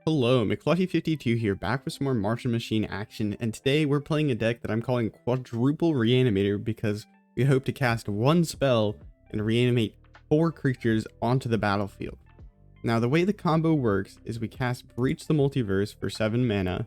Hello, McFluffy52 here, back with some more Martian Machine action, and today we're playing a deck that I'm calling Quadruple Reanimator because we hope to cast one spell and reanimate 4 creatures onto the battlefield. Now the way the combo works is we cast Breach the Multiverse for 7 mana.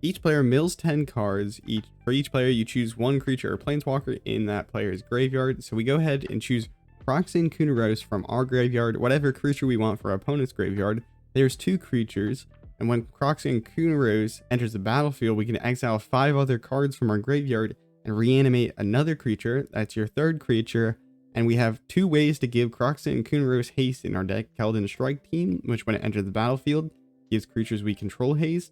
Each player mills 10 cards. For each player you choose one creature or planeswalker in that player's graveyard. So we go ahead and choose Kroxa and Kunoros from our graveyard, whatever creature we want for our opponent's graveyard. There's 2 creatures. And when Kroxa and Kunoros enters the battlefield, we can exile 5 other cards from our graveyard and reanimate another creature. That's your 3rd creature. And we have 2 ways to give Kroxa and Kunoros haste in our deck. Keldon Strike Team, which when it enters the battlefield, gives creatures we control haste.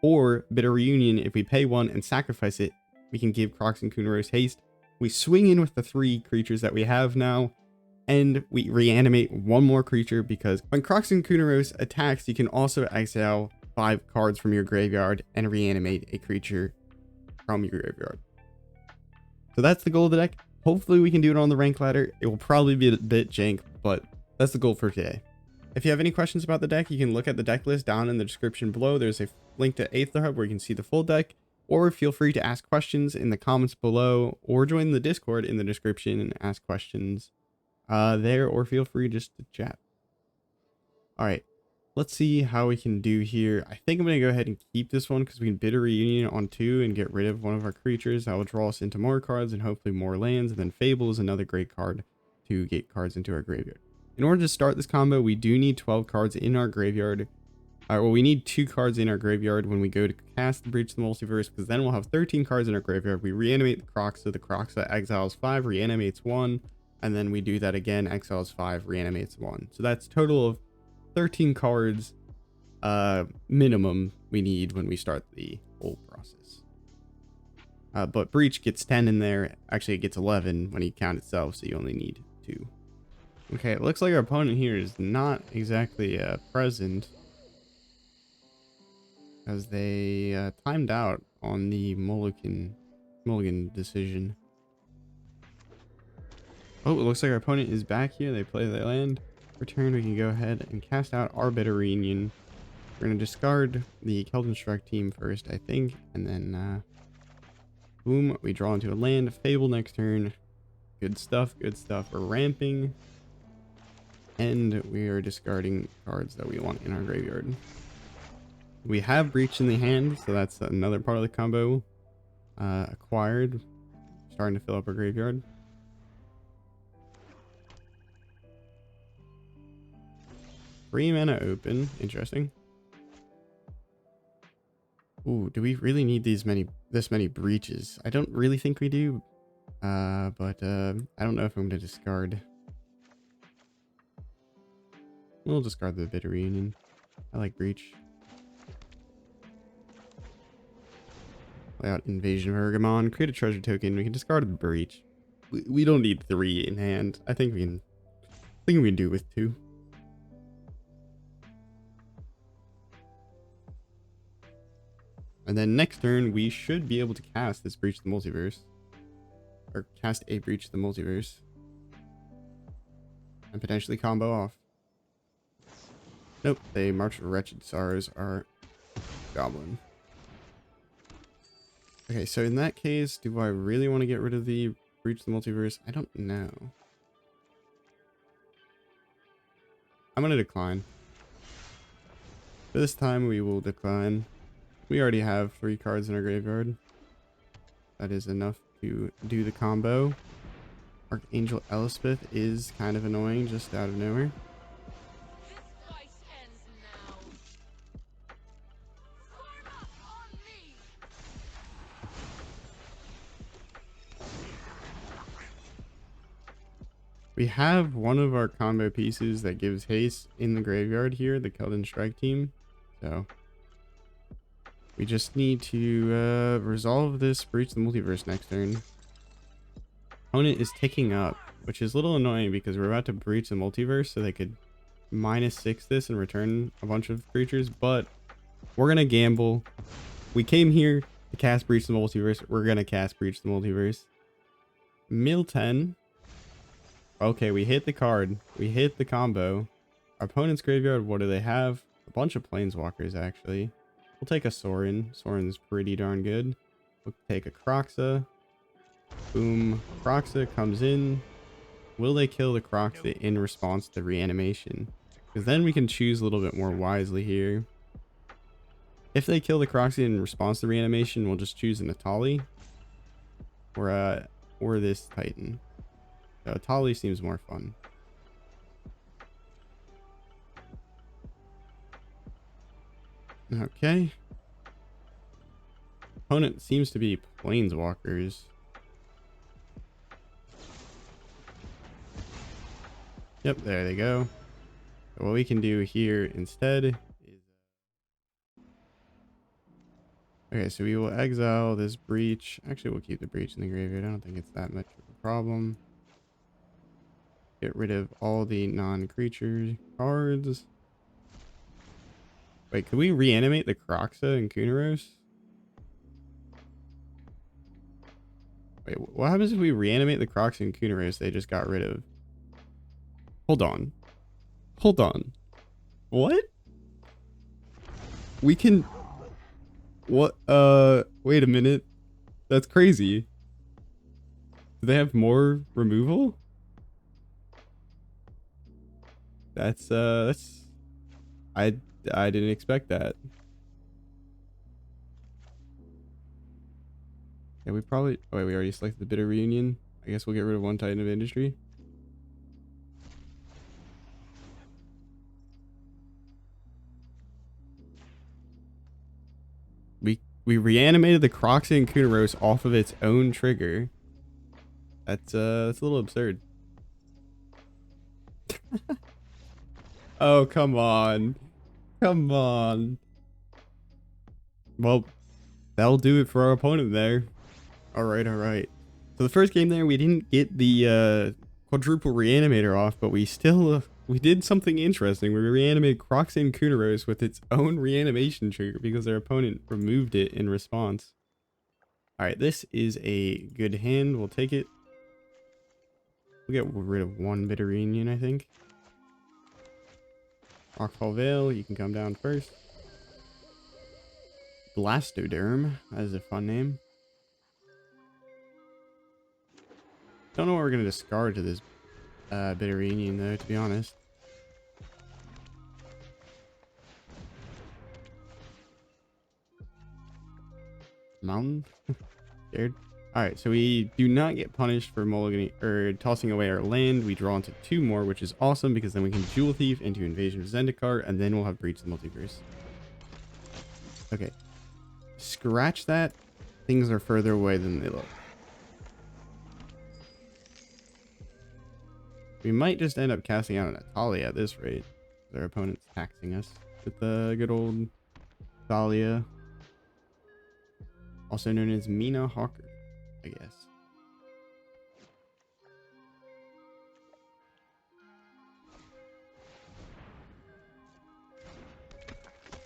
Or Bitter Reunion, if we pay 1 and sacrifice it, we can give Kroxa and Kunoros haste. We swing in with the 3 creatures that we have now. And we reanimate 1 more creature because when Kroxa and Kunoros attacks, you can also exile 5 cards from your graveyard and reanimate a creature from your graveyard. So that's the goal of the deck. Hopefully we can do it on the rank ladder. It will probably be a bit jank, but that's the goal for today. If you have any questions about the deck, you can look at the deck list down in the description below. There's a link to Aether Hub where you can see the full deck, or feel free to ask questions in the comments below, or join the Discord in the description and ask questions there, or feel free just to chat. All right, let's see how we can do here. I think I'm gonna go ahead and keep this one because we can Bitter Reunion on 2 and get rid of one of our creatures. That will draw us into more cards and hopefully more lands. And then Fable is another great card to get cards into our graveyard. In order to start this combo, we do need 12 cards in our graveyard. Well, we need 2 cards in our graveyard when we go to cast the Breach the Multiverse, because then we'll have 13 cards in our graveyard. We reanimate the Kroxa exiles 5, reanimates 1. And then we do that again, exiles 5, reanimates 1. So that's a total of 13 cards minimum we need when we start the whole process. But Breach gets 10 in there. Actually, it gets 11 when you count itself, so you only need 2. Okay, it looks like our opponent here is not exactly present, as they timed out on the mulligan decision. Oh, it looks like our opponent is back here. They play their land. For turn, we can go ahead and cast out our Bitter Reunion. We're going to discard the Keldon Strike Team first, I think. And then, boom, we draw into a land. Fable next turn. Good stuff, good stuff. We're ramping. And we are discarding cards that we want in our graveyard. We have Breach in the hand, so that's another part of the combo. Acquired. Starting to fill up our graveyard. Free mana open. Interesting. Ooh, do we really need this many breaches? I don't really think we do. But I don't know if I'm gonna discard. We'll discard the Bitter Reunion. I like Breach. Play out Invasion of Ergamon. Create a treasure token. We can discard the Breach. We don't need 3 in hand. I think we can do with 2. And then next turn, we should be able to cast this Breach the Multiverse. Or cast a Breach the Multiverse. And potentially combo off. Nope, they March of Wretched Sorrows our Goblin. Okay, so in that case, do I really want to get rid of the Breach the Multiverse? I don't know. I'm going to decline. This time we will decline. We already have 3 cards in our graveyard. That is enough to do the combo. Archangel Elspeth is kind of annoying just out of nowhere. We have one of our combo pieces that gives haste in the graveyard here, the Keldon Strike Team. So we just need to resolve this Breach the Multiverse next turn. Opponent is ticking up, which is a little annoying because we're about to Breach the Multiverse, so they could -6 this and return a bunch of creatures, but we're going to gamble. We came here to cast Breach the Multiverse. We're going to cast Breach the Multiverse. Mill 10. Okay, we hit the card. We hit the combo. Our opponent's graveyard, what do they have? A bunch of planeswalkers, actually. We'll take a Sorin. Sorin's pretty darn good. We'll take a Kroxa. Boom. Kroxa comes in. Will they kill the Kroxa in response to reanimation? Because then we can choose a little bit more wisely here. If they kill the Kroxa in response to reanimation, we'll just choose an Atali. Or this Titan. So Atali seems more fun. Okay. Opponent seems to be planeswalkers. Yep, there they go. So what we can do here instead is... Okay, so we will exile this breach. Actually, we'll keep the breach in the graveyard. I don't think it's that much of a problem. Get rid of all the non-creature cards. Wait, could we reanimate the Kroxa and Kunoros? Wait, what happens if we reanimate the Kroxa and Kunoros they just got rid of? Hold on. Hold on. What? We can... What? Wait a minute. That's crazy. Do they have more removal? That's I didn't expect that. Yeah, we probably... Oh, wait, we already selected the Bitter Reunion. I guess we'll get rid of one Titan of Industry. We reanimated the Kroxa and Kunoros off of its own trigger. That's a little absurd. Oh, come on. Come on. Well, that'll do it for our opponent there. Alright, alright. So the first game there, we didn't get the Quadruple Reanimator off, but we still... we did something interesting. We reanimated Kroxa and Kunoros with its own reanimation trigger because their opponent removed it in response. Alright, this is a good hand. We'll take it. We'll get rid of one Bitter Reunion, I think. Rockfall Vale, you can come down first. Blastoderm, that is a fun name. Don't know what we're going to discard to this Bitter Reunion, though, to be honest. Mountain? Scared? Alright, so we do not get punished for mulliganing or tossing away our land. We draw into 2 more, which is awesome because then we can Jewel Thief into Invasion of Zendikar, and then we'll have Breach the Multiverse. Okay. Scratch that. Things are further away than they look. We might just end up casting out an Atali at this rate. Their opponent's taxing us with the good old Thalia. Also known as Mina Hawker, I guess.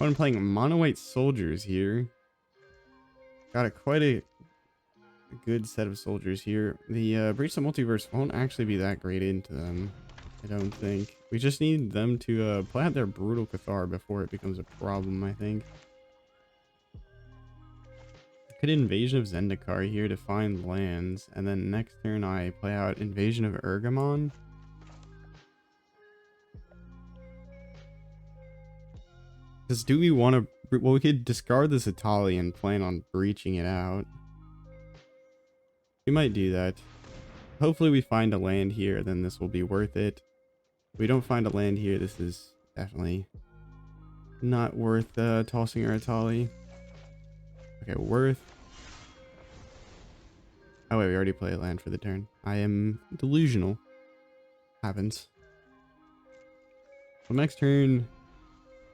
I'm playing mono white soldiers here. Got quite a good set of soldiers here. The Breach the Multiverse won't actually be that great into them, I don't think. We just need them to play out their Brutal Cathar before it becomes a problem, I think. Could Invasion of Zendikar here to find lands, and then next turn I play out Invasion of Ergamon. Because do we want to... Well, we could discard this Atali and plan on breaching it out. We might do that. Hopefully we find a land here, then this will be worth it. If we don't find a land here, this is definitely not worth tossing our Atali. Okay, worth. Oh wait, we already played a land for the turn. I am delusional. Happens. So next turn,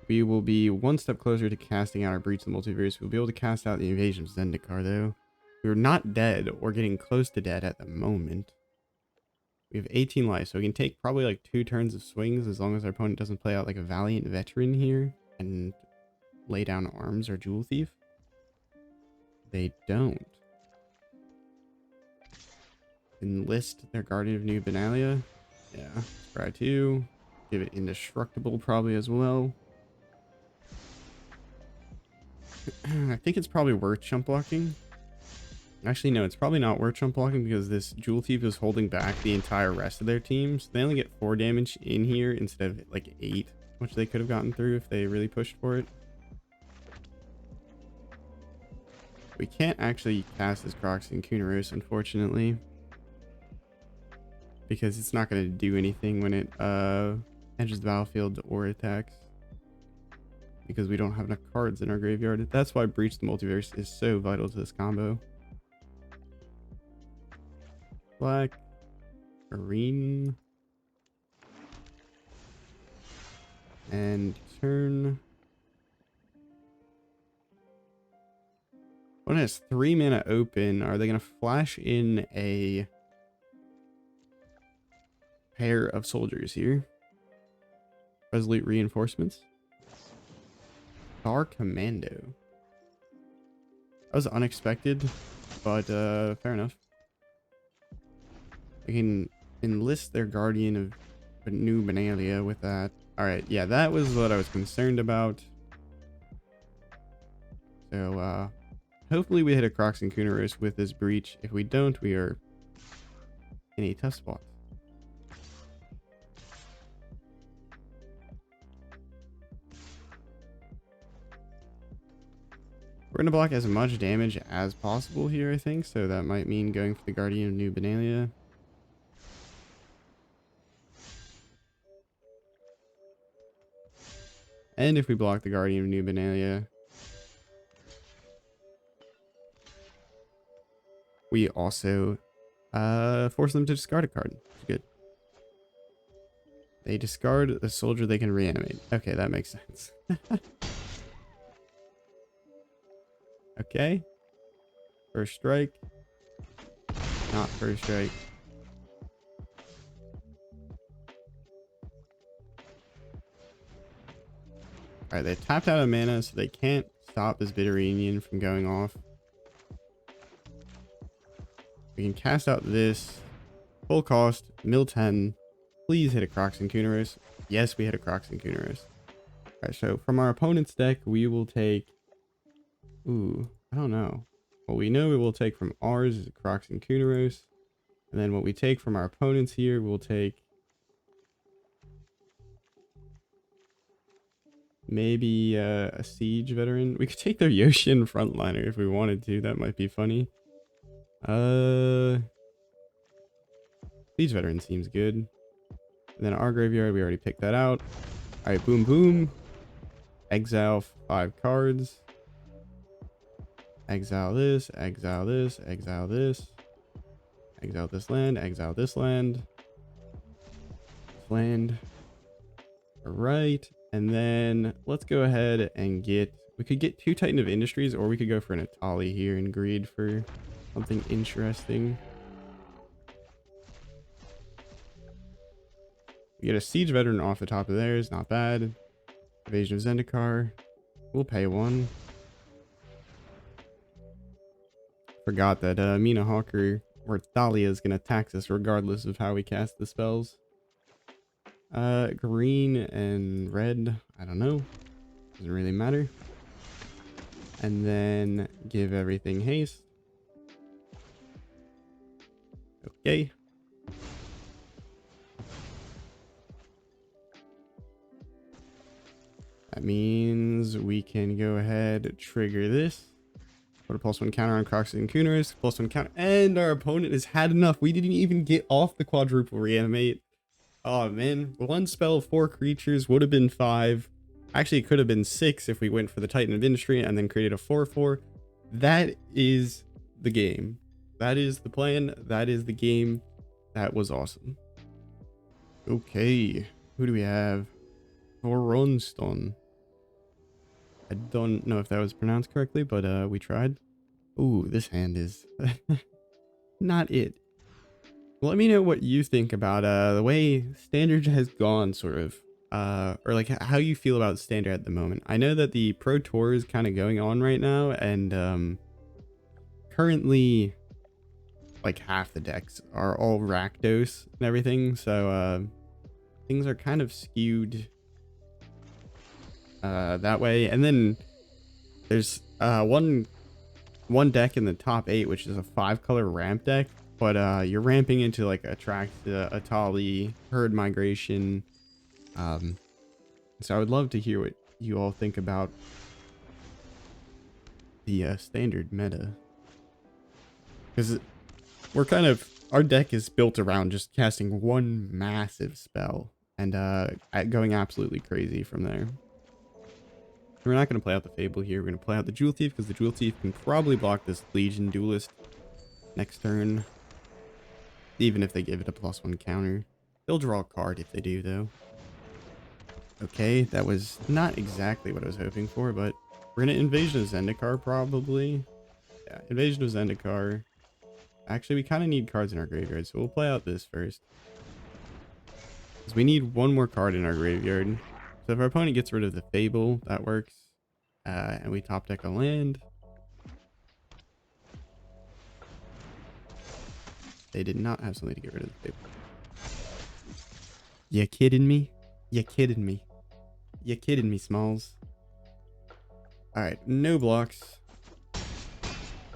we will be one step closer to casting out our Breach of the Multiverse. We'll be able to cast out the Invasion of Zendikar, though. We're not dead or getting close to dead at the moment. We have 18 life, so we can take probably like 2 turns of swings as long as our opponent doesn't play out like a Valiant Veteran here and lay down arms or Jewel Thief. They don't. Enlist their Guardian of New Benalia. Yeah, try to give it indestructible probably as well. I think it's probably worth chump blocking. Actually, no, it's probably not worth chump blocking because this Jewel Thief is holding back the entire rest of their teams. They only get 4 damage in here instead of like 8, which they could have gotten through if they really pushed for it. We can't actually cast this Kroxa and Kunoros, unfortunately, because it's not going to do anything when it enters the battlefield or attacks, because we don't have enough cards in our graveyard. That's why Breach the Multiverse is so vital to this combo. Black, green, and turn. One has 3 mana open. Are they going to flash in a pair of soldiers here? Resolute Reinforcements. Star Commando. That was unexpected, but fair enough. I can enlist their Guardian of New Benalia with that. Alright, yeah, that was what I was concerned about. So, hopefully we hit a Kroxa and Kunoros with this Breach. If we don't, we are in a tough spot. We're going to block as much damage as possible here, I think. So that might mean going for the Guardian of New Benalia. And if we block the Guardian of New Benalia, we also force them to discard a card. Good. They discard the soldier they can reanimate. Okay, that makes sense. Okay. First strike. Not first strike. Alright, they tapped out of mana, so they can't stop this Bitter Reunion from going off. We can cast out this. Full cost, mill 10. Please hit a Kroxa and Kunoros. Yes, we hit a Kroxa and Kunoros. Alright, so from our opponent's deck, we will take... Ooh, I don't know. What we know we will take from ours is a Kroxa and Kunoros. And then what we take from our opponents here, we'll take... maybe a Siege Veteran. We could take their Yoshin Frontliner if we wanted to. That might be funny. Siege Veteran seems good. And then our graveyard, we already picked that out. Alright, boom, boom. Exile 5 cards. Exile this, exile this, exile this. Exile this land, exile this land. Land. Alright. And then let's go ahead and get... We could get 2 Titan of Industries, or we could go for an Atali here and greed for something interesting. We get a Siege Veteran off the top of theirs. Not bad. Invasion of Zendikar. We'll pay 1. Forgot that Mina Hawker or Thalia is going to tax us regardless of how we cast the spells. Green and red, I don't know. Doesn't really matter. And then give everything haste. Okay. That means we can go ahead, trigger this. Put a +1 counter on Kroxa and Kunoros, +1 counter, and our opponent has had enough. We didn't even get off the Quadruple Reanimate. Oh man, 1 spell, 4 creatures, would have been 5. Actually, it could have been 6 if we went for the Titan of Industry and then created a 4/4. That is the game. That is the plan. That is the game. That was awesome. Okay, who do we have? Voronston. I don't know if that was pronounced correctly, but we tried. Ooh, this hand is not it. Let me know what you think about the way Standard has gone, sort of, or like how you feel about Standard at the moment. I know that the Pro Tour is kind of going on right now, and currently like half the decks are all Rakdos and everything, so things are kind of skewed that way. And then There's one deck in the top 8, which is a 5-color ramp deck, but you're ramping into like attract, Atali, herd migration. So I would love to hear what you all think about the standard meta, because our deck is built around just casting one massive spell and going absolutely crazy from there. We're not going to play out the Fable here. We're going to play out the Jewel Thief, because the Jewel Thief can probably block this Legion Duelist next turn, even if they give it a +1 counter. They'll draw a card if they do, though. Okay, that was not exactly what I was hoping for, but we're going to Invasion of Zendikar, probably. Yeah, Invasion of Zendikar. Actually, we kind of need cards in our graveyard, so we'll play out this first, because we need one more card in our graveyard. So if our opponent gets rid of the Fable, that works. And we top deck a land. They did not have something to get rid of the Fable. You kidding me? You kidding me? You kidding me, Smalls? Alright, no blocks.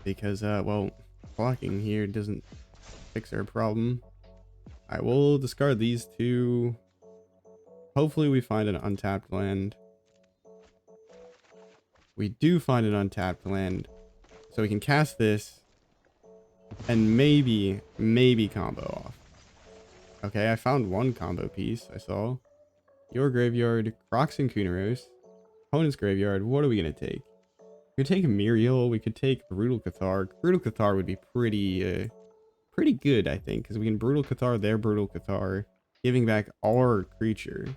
Because, well, blocking here doesn't fix our problem. Alright, we'll discard these two. Hopefully we find an untapped land. We do find an untapped land, so we can cast this and maybe combo off. Okay, I found one combo piece. I saw your graveyard, Kroxa and Kunoros, opponent's graveyard. What are we gonna take? We could take Muriel. We could take Brutal Cathar. Brutal Cathar would be pretty good, I think, because we can Brutal Cathar their Brutal Cathar, giving back our creature.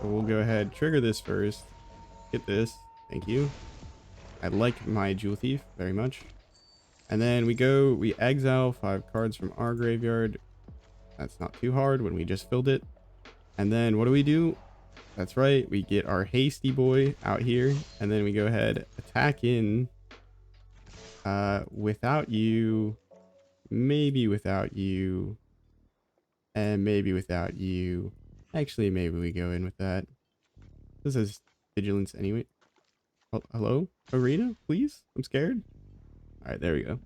So we'll go ahead, trigger this first. Get this. Thank you. I like my Jewel Thief very much. And then we exile 5 cards from our graveyard. That's not too hard when we just filled it. And then what do? That's right, we get our hasty boy out here, and then we go ahead, attack in. Without you, maybe without you, and maybe without you. Actually, maybe we go in with that. This is vigilance anyway. Oh, hello, Arena, please. I'm scared. All right, there we go.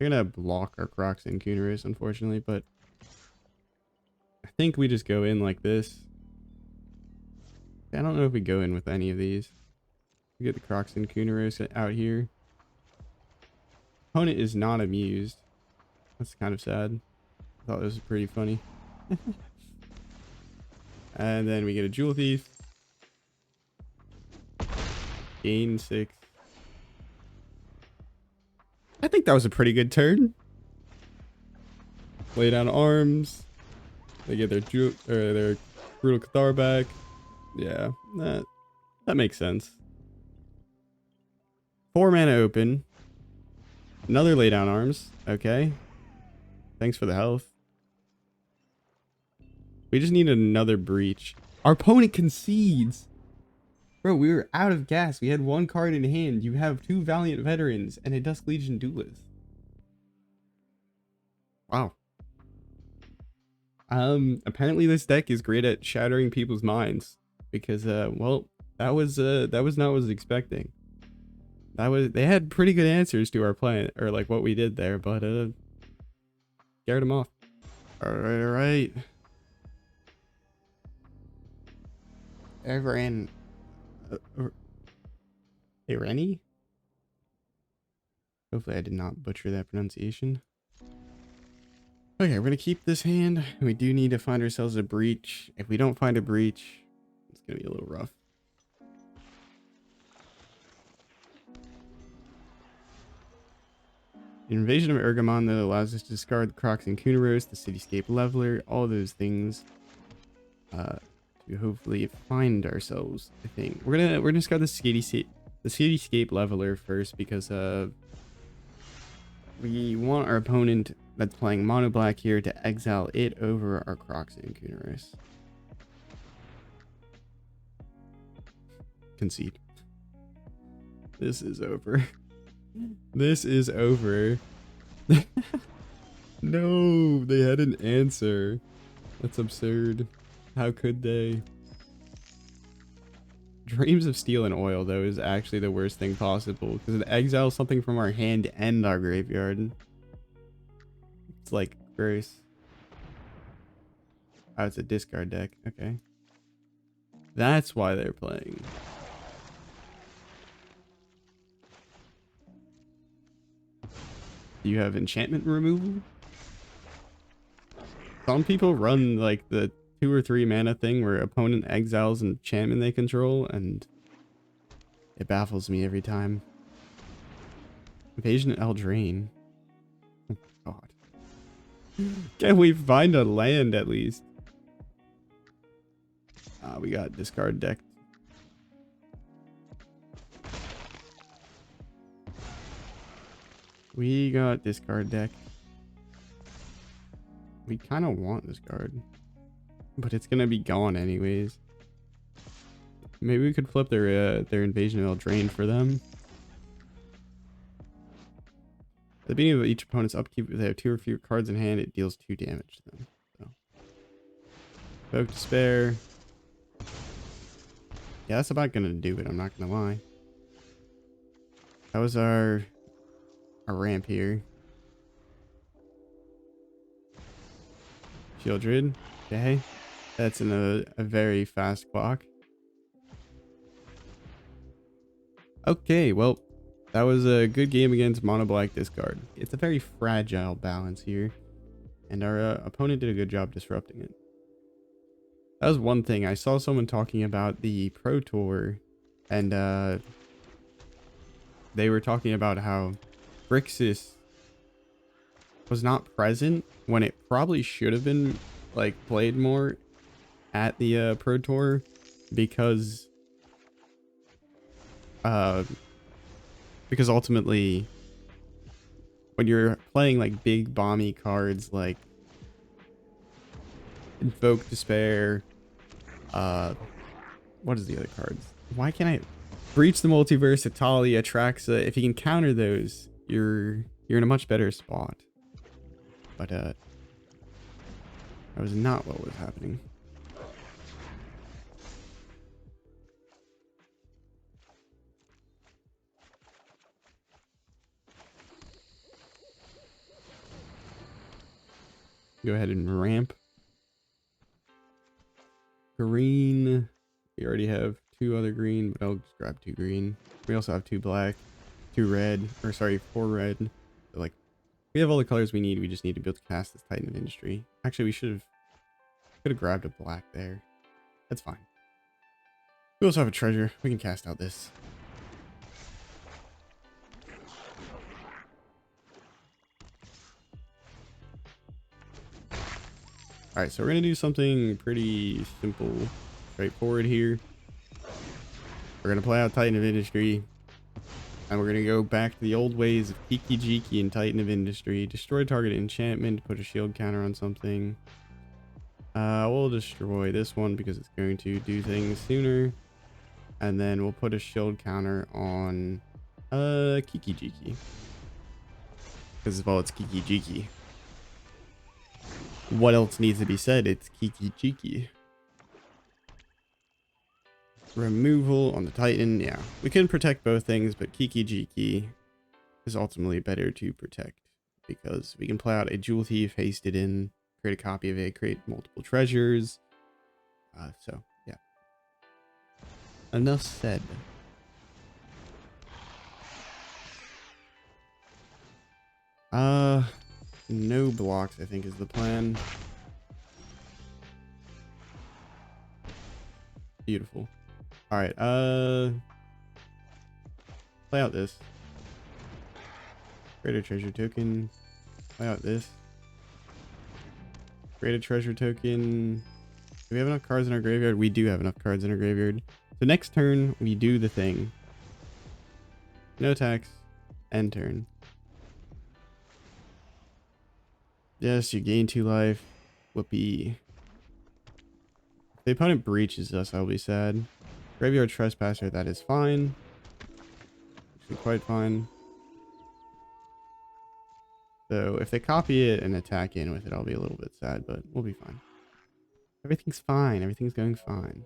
We're gonna block our Kroxa and Kunoros, unfortunately, but I think we just go in like this. I don't know if we go in with any of these. We get the Kroxa and Kunoros out here. Opponent is not amused. That's kind of sad. I thought this was pretty funny. And then we get a Jewel Thief. Gain 6. I think that was a pretty good turn. Lay down arms. They get their Brutal Cathar back. Yeah, that makes sense. 4 mana open. Another lay down arms. Okay. Thanks for the health. We just need another breach. Our opponent concedes. Bro, we were out of gas. We had 1 card in hand. You have 2 Valiant Veterans and a Dusk Legion Duelist. Wow. Apparently this deck is great at shattering people's minds, because well, that was not what I was expecting. They had pretty good answers to our plan, or like what we did there, but scared them off. All right. Ireni? Hopefully I did not butcher that pronunciation. Okay, we're gonna keep this hand. We do need to find ourselves a breach. If we don't find a breach, it's gonna be a little rough. Invasion of Ergamon, that allows us to discard the Kroxa and Kunoros, the Cityscape Leveler, all those things. To hopefully find ourselves a thing. We're gonna discard the Cityscape Leveler first, because we want our opponent that's playing mono black here to exile it over our Kroxa and Kunoros. Concede. This is over. This is over. No, they had an answer. That's absurd. How could they? Dreams of Steel and Oil, though, is actually the worst thing possible because it exiles something from our hand and our graveyard. It's like gross. Oh, it's a discard deck. Okay. That's why they're playing. Do you have enchantment removal? Some people run like the 2 or 3 mana thing where opponent exiles an enchantment they control, and it baffles me every time. Invasion Eldraine. Oh god. Can we find a land at least? We got discard deck. We got discard deck. We kind of want this card, but it's gonna be gone anyways. Maybe we could flip their Invasion of Eldraine for them. At the beginning of each opponent's upkeep, if they have 2 or fewer cards in hand, it deals 2 damage to them. So, Evoke Despair. Yeah, that's about gonna do it. I'm not gonna lie. That was our ramp here. Shieldred. Okay, that's in a very fast clock. Okay, well, that was a good game against Mono Black discard. It's a very fragile balance here, and our opponent did a good job disrupting it. That was one thing. I saw someone talking about the Pro Tour, and they were talking about how Grixis was not present when it probably should have been like played more at the Pro Tour, because ultimately when you're playing like big bomby cards like Invoke Despair, what is the other cards? Why can't I Breach the Multiverse, Italia, Traxa? If you can counter those, you're in a much better spot. But that was not what was happening. Go ahead and ramp. Green. We already have 2 other green, but I'll just grab 2 green. We also have 2 black, 2 red, or sorry, 4 red. So like, we have all the colors we need. We just need to be able to cast this Titan of Industry. Actually, we could have grabbed a black there. That's fine. We also have a treasure. We can cast out this. Alright, so we're going to do something pretty simple, straightforward here. We're going to play out Titan of Industry, and we're going to go back to the old ways of Kiki Jiki and Titan of Industry. Destroy target enchantment, put a shield counter on something. We'll destroy this one because it's going to do things sooner. And then we'll put a shield counter on Kiki Jiki. Because, well, it's Kiki Jiki. What else needs to be said? It's Kiki Jiki. Removal on the Titan. Yeah, we can protect both things, but Kiki Jiki is ultimately better to protect because we can play out a Jewel Thief, haste it in, create a copy of it, create multiple treasures. So, yeah. Enough said. No blocks, I think, is the plan. Beautiful. All right, play out this. Create a treasure token. Play out this. Create a treasure token. Do we have enough cards in our graveyard? We do have enough cards in our graveyard. So next turn, we do the thing. No attacks. End turn. Yes, you gain 2 life. Whoopee. If the opponent breaches us, I'll be sad. Graveyard Trespasser, that is fine. Actually, quite fine. So if they copy it and attack in with it, I'll be a little bit sad, but we'll be fine. Everything's fine. Everything's going fine.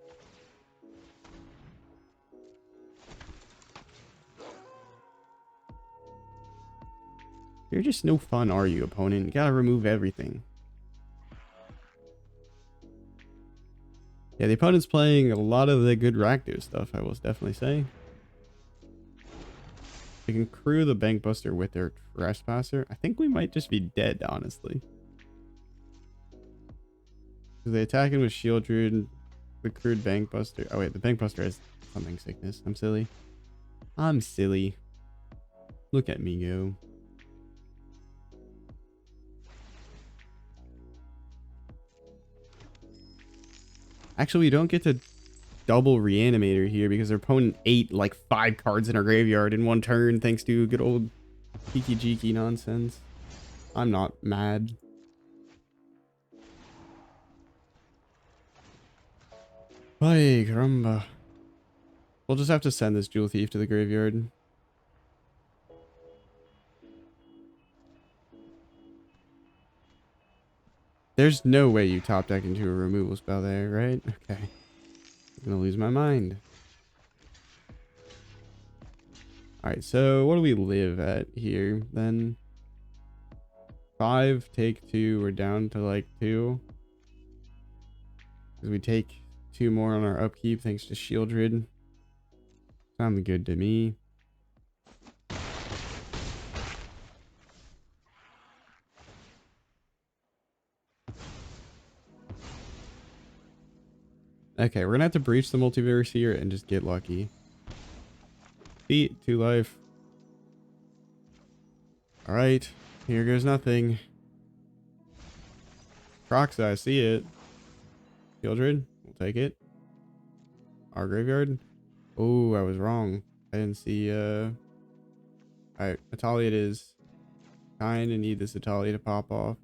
You're just no fun, are you, opponent? You gotta remove everything. Yeah, the opponent's playing a lot of the good Rakdos stuff, I will definitely say. They can crew the Bank Buster with their Trespasser. I think we might just be dead, honestly. They attack him with Shield Druid, the crewed Bank Buster. Oh wait, the Bank Buster has something sickness. I'm silly. I'm silly. Look at me go. Actually, we don't get to double Reanimator here because their opponent ate like 5 cards in our graveyard in one turn thanks to good old Kiki Jiki nonsense. I'm not mad. Ay, caramba. We'll just have to send this Jewel Thief to the graveyard. There's no way you top deck into a removal spell there, right? Okay. I'm gonna lose my mind. Alright, so what do we live at here then? 5, take 2, we're down to like 2. Because we take 2 more on our upkeep thanks to Shieldred. Sounds good to me. Okay, we're gonna have to breach the multiverse here and just get lucky. Feet, 2 life. Alright, here goes nothing. Kroxa, I see it. Shieldred, we'll take it. Our graveyard. Oh, I was wrong. I didn't see, Alright, Atalia it is. Kinda need this Atalia to pop off.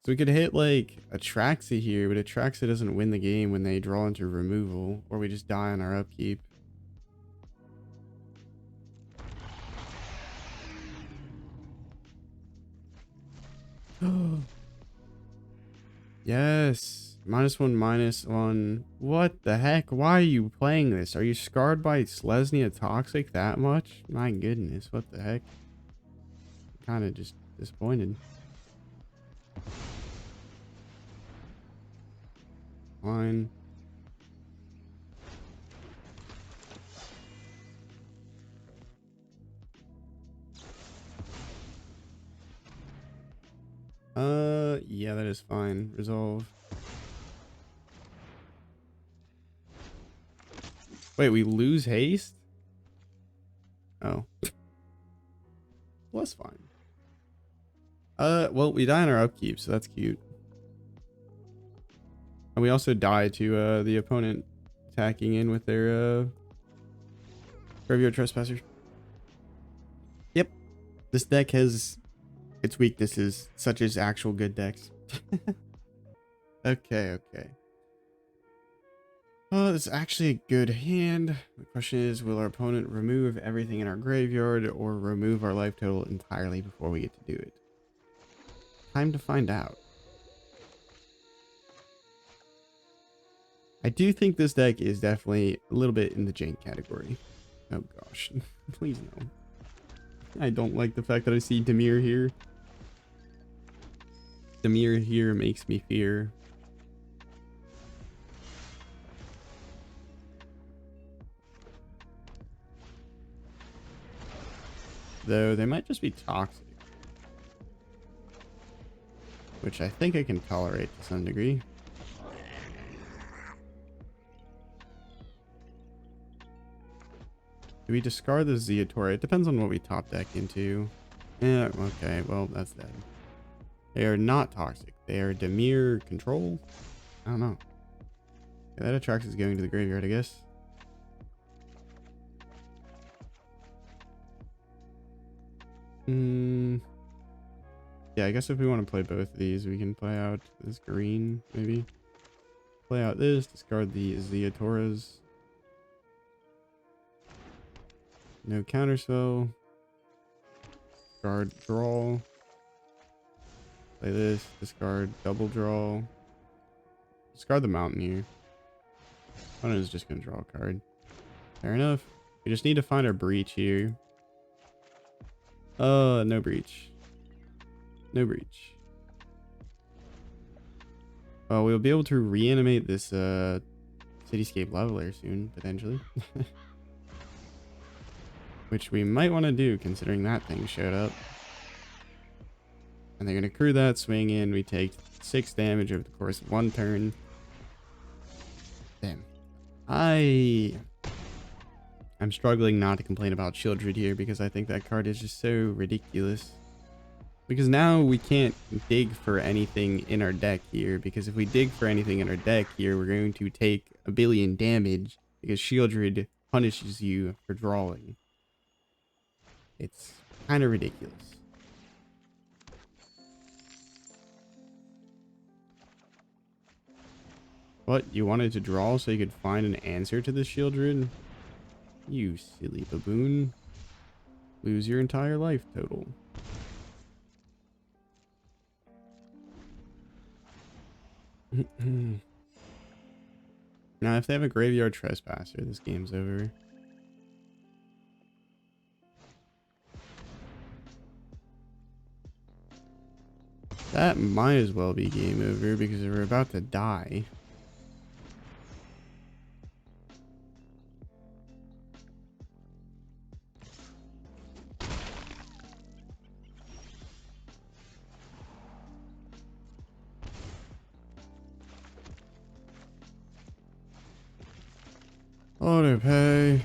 So we could hit like Atraxa here, but Atraxa doesn't win the game when they draw into removal, or we just die on our upkeep. Yes. -1/-1. What the heck? Why are you playing this? Are you scarred by Selesnya Toxic that much? My goodness, what the heck? Kind of just disappointed. Fine. Yeah, that is fine. Resolve. Wait, we lose haste? Oh. Well, that's fine. Well, we die on our upkeep, so that's cute. And we also die to, the opponent attacking in with their, Graveyard Trespassers. Yep. This deck has its weaknesses, such as actual good decks. Okay. Oh, this is actually a good hand. The question is, will our opponent remove everything in our graveyard or remove our life total entirely before we get to do it? Time to find out. I do think this deck is definitely a little bit in the jank category. Oh gosh, please no. I don't like the fact that I see Dimir here. Dimir here makes me fear. Though they might just be toxic. Which I think I can tolerate to some degree. Do we discard the Zeatora? It depends on what we top deck into. Yeah, okay, well, that's dead. They are not toxic. They are Dimir control? I don't know. Yeah, that attracts is going to the graveyard, I guess. Yeah, I guess if we want to play both of these, we can play out this green, maybe. Play out this, discard the Zeatoras. No counterspell. Discard draw. Play this, discard double draw. Discard the Mountaineer. Opponent is just going to draw a card. Fair enough. We just need to find our breach here. No breach. No breach. Well, we'll be able to reanimate this Cityscape Leveler soon, potentially. Which we might want to do, considering that thing showed up. And they're going to crew that, swing in. We take 6 damage over the course of 1 turn. Damn. I'm struggling not to complain about Childred here because I think that card is just so ridiculous. Because now we can't dig for anything in our deck here, because if we dig for anything in our deck here, we're going to take 1 billion damage because Childred punishes you for drawing. It's kind of ridiculous. What? You wanted to draw so you could find an answer to this Childred? You silly baboon. Lose your entire life total. Now, if they have a Graveyard Trespasser, this game's over. That might as well be game over because we're about to die. Auto pay.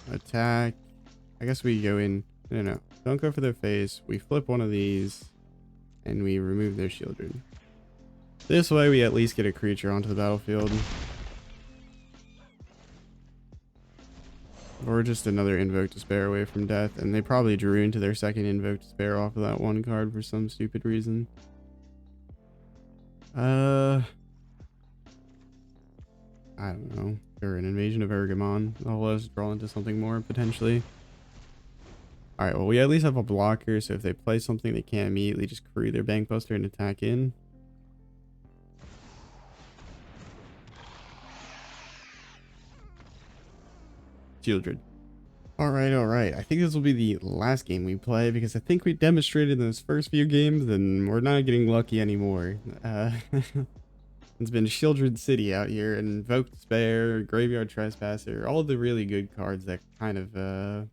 Attack. I guess we go in. No. Don't go for their face. We flip one of these and we remove their Children. This way we at least get a creature onto the battlefield. Or just another Invoke Despair away from death. And they probably drew into their second Invoke Despair off of that one card for some stupid reason. I don't know. Or an Invasion of Ergamon. That'll let us draw into something more, potentially. Alright, well, we at least have a blocker, so if they play something, they can't immediately just crew their Bankbuster and attack in. Children. Alright. I think this will be the last game we play, because I think we demonstrated in those first few games, and we're not getting lucky anymore. It's been Childred City out here, and Invoke Despair, Graveyard Trespasser, all the really good cards that kind of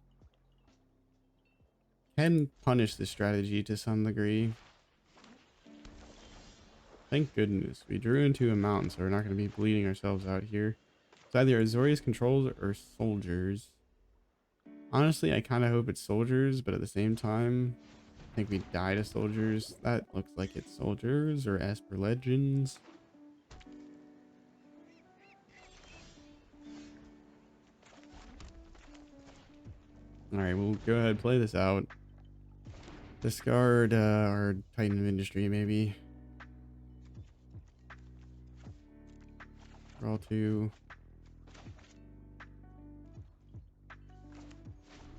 can punish the strategy to some degree. Thank goodness. We drew into a mountain, so we're not going to be bleeding ourselves out here. It's either Azorius Controls or Soldiers. Honestly, I kind of hope it's Soldiers, but at the same time, I think we die to Soldiers. That looks like it's Soldiers or Esper Legends. Alright, we'll go ahead and play this out. Discard our Titan of Industry, maybe. Draw 2.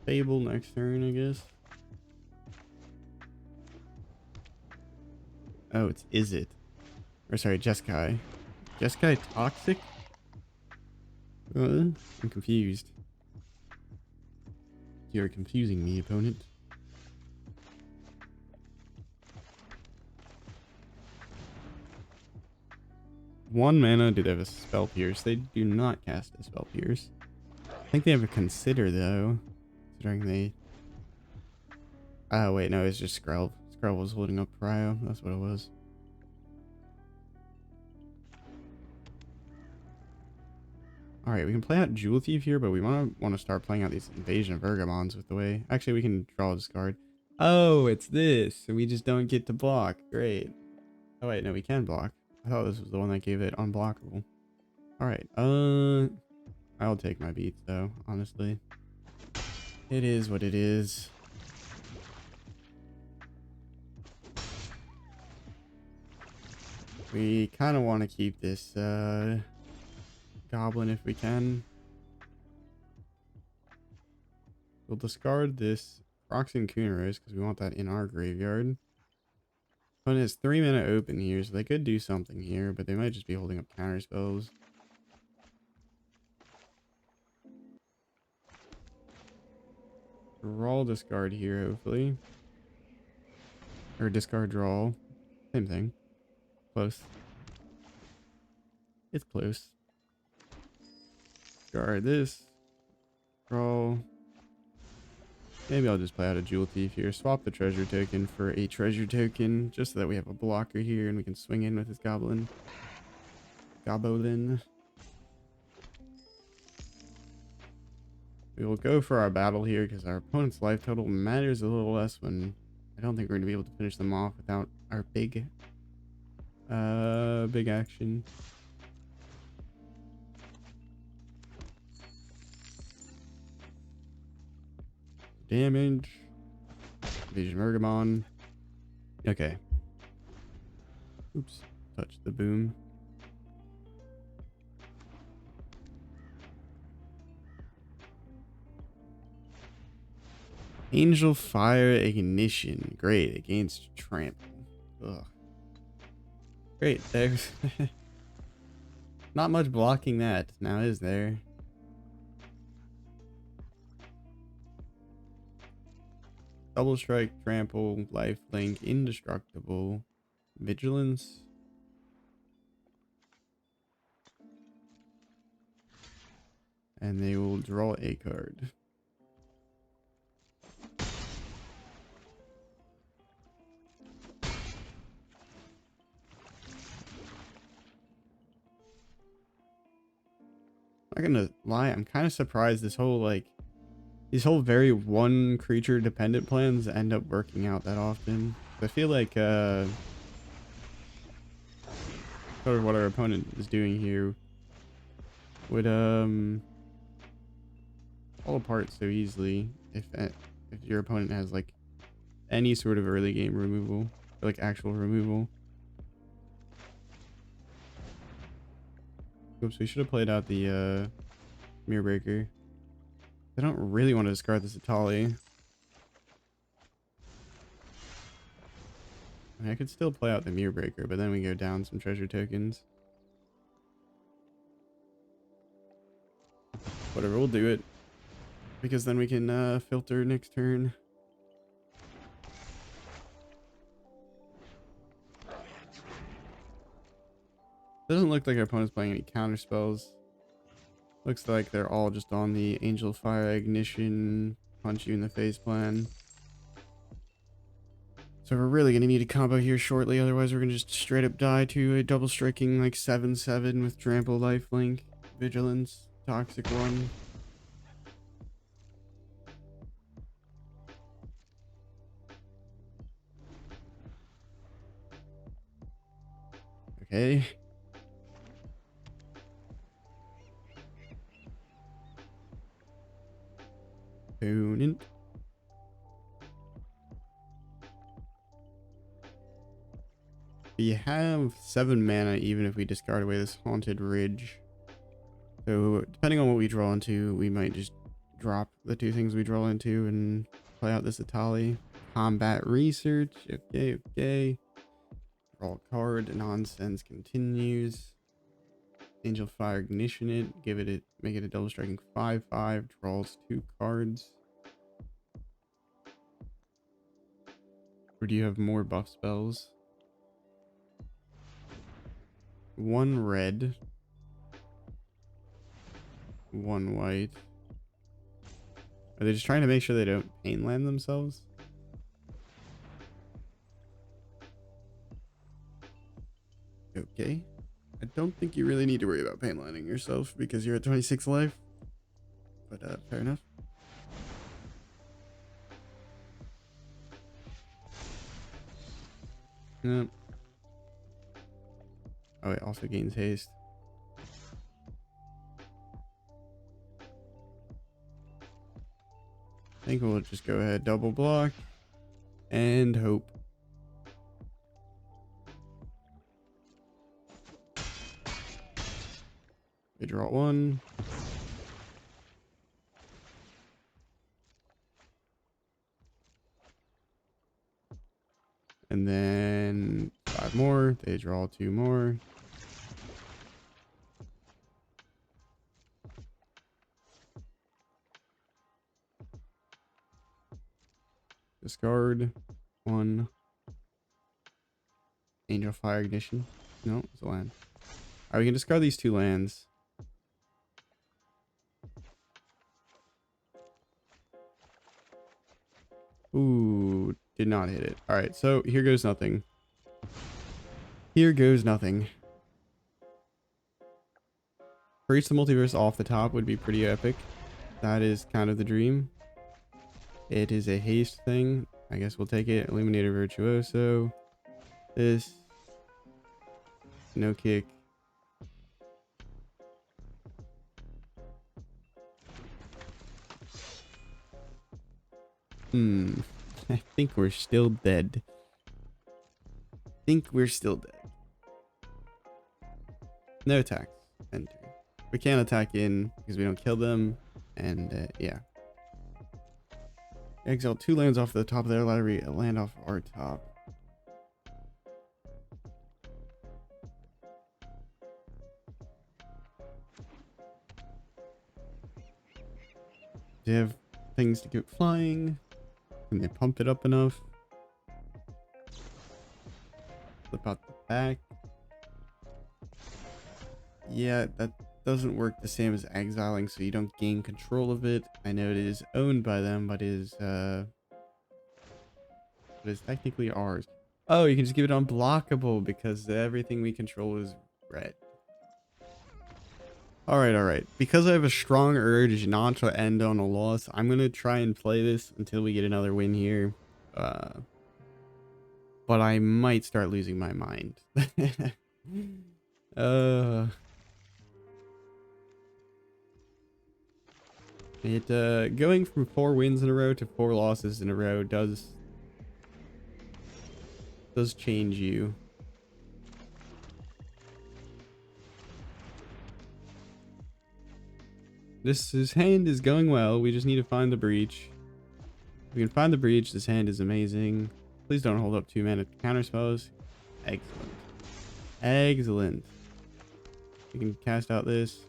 Fable next turn, I guess. Oh, it's Is It? Or sorry, Jeskai. Jeskai Toxic? I'm confused. You're confusing me, opponent. One mana. Do they have a Spell Pierce? They do not cast a Spell Pierce. I think they have a Consider, though. Considering they... Oh, wait, no, it's just Skrelv. Skrelv was holding up Cryo. That's what it was. Alright, we can play out Jewel Thief here, but we want to start playing out these Invasion of Ergamons with the way... Actually, we can draw this card. Oh, it's this. So we just don't get to block. Great. Oh, wait, no, we can block. I thought this was the one that gave it unblockable. Alright, I'll take my beats, though, honestly. It is what it is. We kind of want to keep this, Goblin if we can. We'll discard this Kroxa and Kunoros because we want that in our graveyard. Opponent has 3 mana open here, so they could do something here, but they might just be holding up counter spells. Draw, discard here, hopefully. Or discard, draw. Same thing. Close. It's close. Discard this. Draw. Maybe I'll just play out a Jewel Thief here. Swap the treasure token for a treasure token, just so that we have a blocker here and we can swing in with this goblin. Goblin. We will go for our battle here because our opponent's life total matters a little less when I don't think we're going to be able to finish them off without our big action. Damage. Vision Ergamon. Okay. Oops. Touch the boom. Angel Fire Ignition. Great. Against Trample. Ugh. Great. There's not much blocking that. Now is there? Double Strike, Trample, Lifelink, Indestructible, Vigilance. And they will draw a card. I'm not gonna lie, I'm kind of surprised this whole these whole very one creature dependent plans end up working out that often. I feel like sort of what our opponent is doing here would fall apart so easily if your opponent has like any sort of early game removal or like actual removal. Oops, we should have played out the Mirror Breaker. I don't really want to discard this Atali. I mean, I could still play out the Mirror Breaker, but then we go down some treasure tokens. Whatever, we'll do it. Because then we can filter next turn. Doesn't look like our opponent's playing any counter spells. Looks like they're all just on the Angel Fire Ignition, punch you in the face plan. So we're really going to need a combo here shortly, otherwise we're going to just straight up die to a double striking like 7/7 with Trample, Lifelink, Vigilance, Toxic 1. Okay. Opponent. We have 7 mana even if we discard away this Haunted Ridge. So depending on what we draw into, we might just drop the 2 things we draw into and play out this Atali. Combat Research. Okay, okay. Draw a card. Nonsense continues. Angel Fire Ignition it. Make it a double striking 5/5. Draws 2 cards. Or do you have more buff spells? 1 red. 1 white. Are they just trying to make sure they don't pain land themselves? Okay. I don't think you really need to worry about pain landing yourself because you're at 26 life. But fair enough. Yep. Oh, it also gains haste. I think we'll just go ahead, double block, and hope. We draw 1. And then 5 more. They draw 2 more. Discard 1. Angel Fire Ignition. No, it's a land. Alright, we can discard these 2 lands. Ooh, did not hit it. Alright, so here goes nothing. Here goes nothing. Reach the Multiverse off the top would be pretty epic. That is kind of the dream. It is a haste thing. I guess we'll take it. Illuminator Virtuoso. This. No kick. I think we're still dead. No attacks. Enter. We can't attack in because we don't kill them. And yeah. Exile 2 lands off the top of their library, a land off our top. They have things to get flying. Can they pump it up enough? Flip out the back. Yeah, that doesn't work the same as exiling, so you don't gain control of it. I know it is owned by them, but it is technically ours. Oh, you can just give it unblockable because everything we control is red. Alright. Because I have a strong urge not to end on a loss, I'm going to try and play this until we get another win here. But I might start losing my mind. Going from 4 wins in a row to 4 losses in a row does change you. His hand is going well. We just need to find the breach. If we can find the breach, this hand is amazing. Please don't hold up 2 mana counter spells. Excellent. We can cast out this.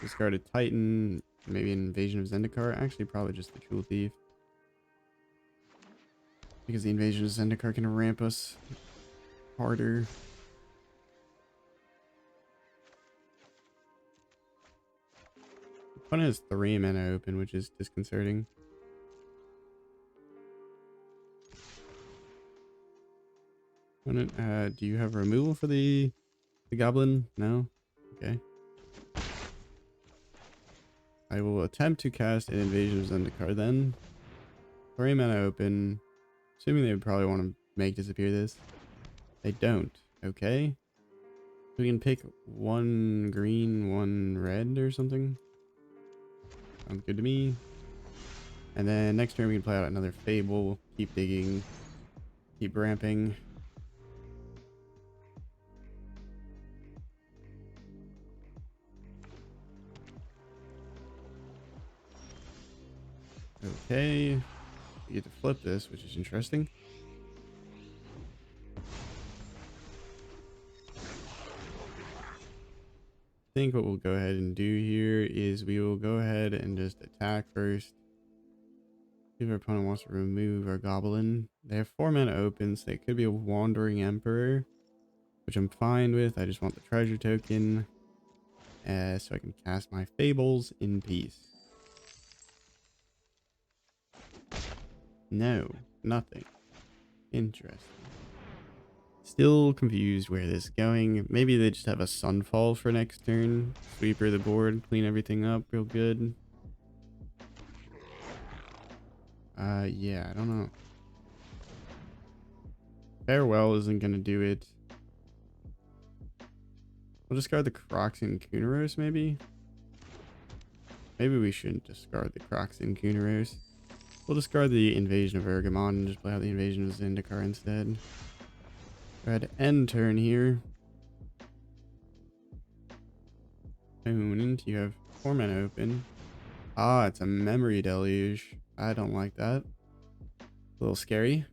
Discard a Titan. Maybe an Invasion of Zendikar. Actually, probably just the Jewel Thief. Because the Invasion of Zendikar can ramp us harder. Opponent has 3 mana open, which is disconcerting. Opponent, do you have removal for the goblin? No? Okay. I will attempt to cast an Invasion of Zendikar then. 3 mana open. Assuming they would probably want to make disappear this. They don't. Okay. We can pick 1 green, 1 red or something. Sounds good to me. And then next turn we can play out another Fable. Keep digging. Keep ramping. Okay. We get to flip this, which is interesting. I think what we'll go ahead and do here is we will go ahead and just attack first. If our opponent wants to remove our goblin. They have 4 mana open, so they could be a Wandering Emperor, which I'm fine with. I just want the treasure token so I can cast my Fables in peace. No, nothing. Interesting. Still confused where this is going. Maybe they just have a Sunfall for next turn. Sweeper the board, clean everything up real good. Yeah, I don't know. Farewell isn't gonna do it. We'll discard the Kroxa and Kunoros, maybe? Maybe we shouldn't discard the Kroxa and Kunoros. We'll discard the Invasion of Ergamon and just play out the Invasion of Zendikar instead. Go ahead, end turn here. Opponent, you have 4 mana open. Ah, it's a Memory Deluge. I don't like that. A little scary.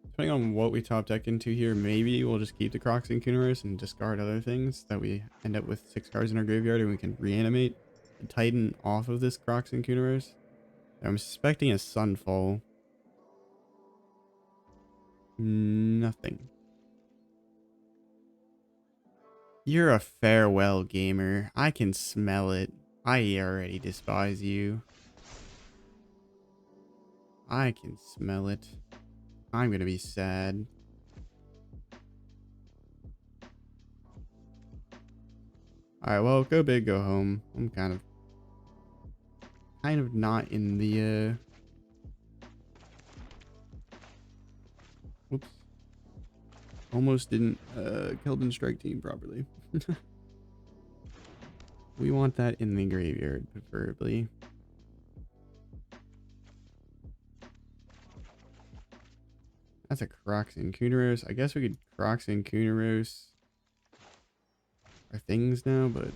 Depending on what we top deck into here, maybe we'll just keep the Kroxa and Kunoros and discard other things that we end up with 6 cards in our graveyard, and we can reanimate the Titan off of this Kroxa and Kunoros. I'm suspecting a Sunfall. Nothing. You're a farewell gamer. I can smell it. I already despise you. I can smell it. I'm gonna be sad. Alright, well, go big, go home. I'm kind of not in the whoops. Almost didn't Keldon Strike Team properly. We want that in the graveyard, preferably. That's a Kroxa and Kunoros. I guess we could Kroxa and Kunoros our things now, but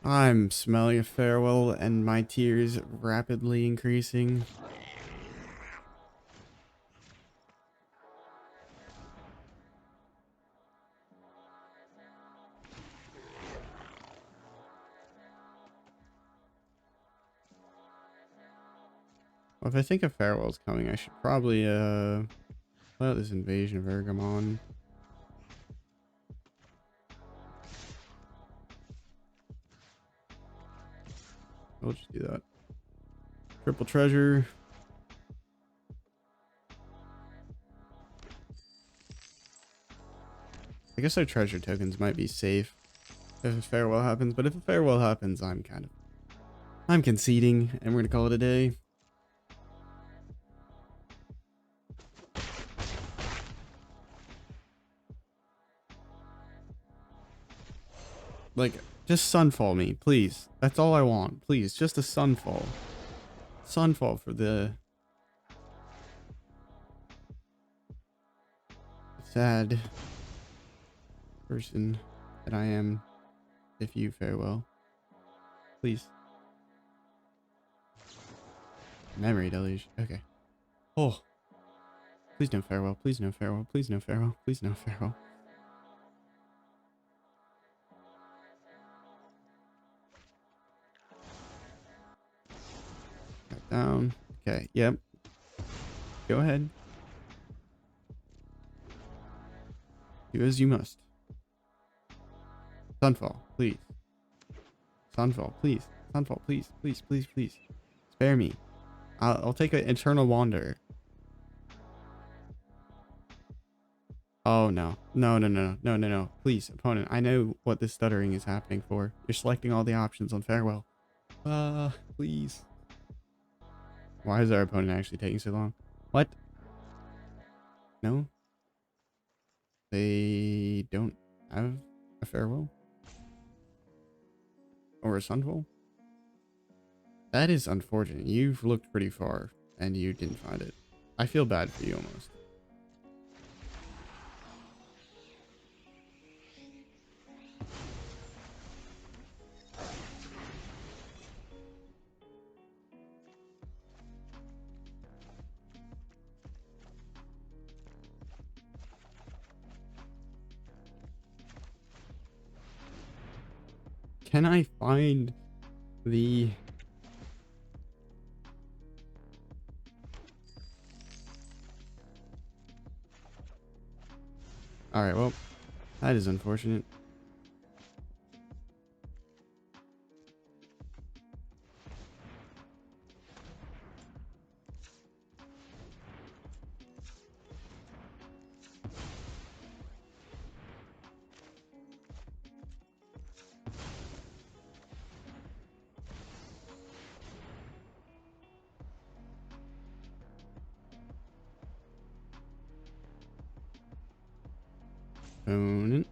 I'm smelling a farewell and my tears rapidly increasing. Well, if I think a farewell's coming, I should probably play out this invasion of Ergamon. I'll just do that. Triple treasure. I guess our treasure tokens might be safe if a farewell happens, but if a farewell happens, I'm conceding, and we're gonna call it a day. Like, just sunfall me, please. That's all I want. Please, just a sunfall. Sunfall for the sad person that I am. If you farewell, please. Memory deluge. Okay. Oh, please no farewell. Please no farewell. Please no farewell. Please no farewell. Got down. Okay. Yep. Go ahead. Do as you must. Sunfall, please. Sunfall, please. Sunfall, please. Please, please, please. Spare me. I'll take an Eternal Wanderer. Oh, no. No, no, no, no, no, no. Please, opponent. I know what this stuttering is happening for. You're selecting all the options on farewell. Please. Why is our opponent actually taking so long? What? No? They don't have a farewell? Or a Sunfall? That is unfortunate. You've looked pretty far, and you didn't find it. I feel bad for you, almost. Can I find the... Alright, well, that is unfortunate. Opponent.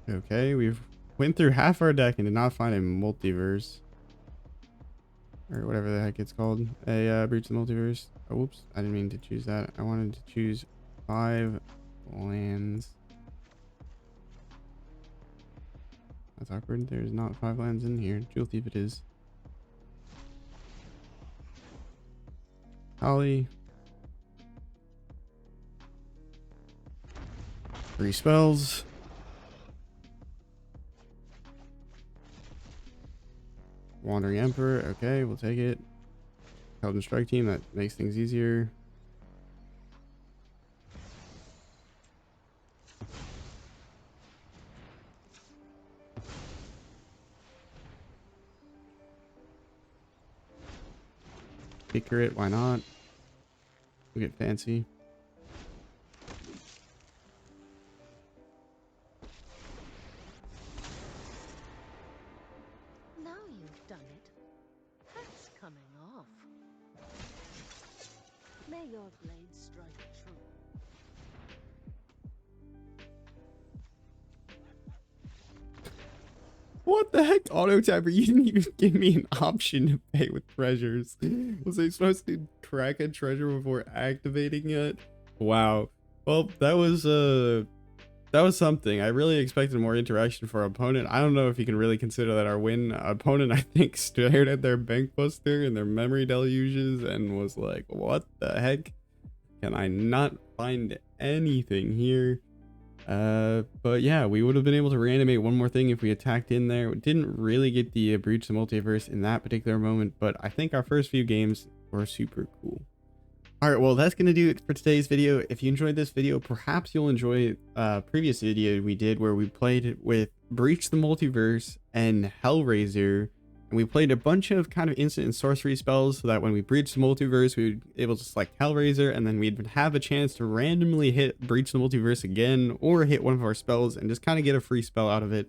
Okay, we've went through half our deck and did not find a multiverse. Or whatever the heck it's called. A breach the multiverse. Oh, whoops. I didn't mean to choose that. I wanted to choose 5 lands. That's awkward. There's not 5 lands in here. Jewel Thief it is. Holly. 3 spells. Wandering Emperor. Okay, we'll take it. Keldon Strike Team. That makes things easier. Kicker it. Why not? We'll get fancy. Now you've done it. That's coming off. May your blade strike true. What the heck, auto tapper? You didn't even give me an option to pay with treasures. Was I supposed to crack a treasure before activating it? Wow. Well, that was something. I really expected more interaction for our opponent. I don't know if you can really consider that our win. Our opponent, I think, stared at their bank buster and their memory deluges and was like, what the heck? Can I not find anything here? But yeah, we would have been able to reanimate one more thing if we attacked in there. We didn't really get the breach the multiverse in that particular moment, but I think our first few games were super cool. All right, well, that's gonna do it for today's video. If you enjoyed this video, perhaps you'll enjoy a previous video we did where we played with Breach the Multiverse and Hellraiser, and we played a bunch of kind of instant and sorcery spells so that when we breached the multiverse, we would be able to select Hellraiser, and then we'd have a chance to randomly hit Breach the Multiverse again, or hit one of our spells and just kind of get a free spell out of it.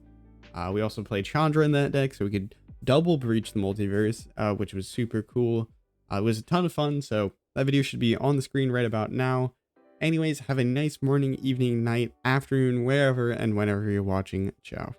We also played Chandra in that deck, so we could double breach the multiverse, which was super cool. It was a ton of fun, so that video should be on the screen right about now. Anyways, have a nice morning, evening, night, afternoon, wherever and whenever you're watching. Ciao.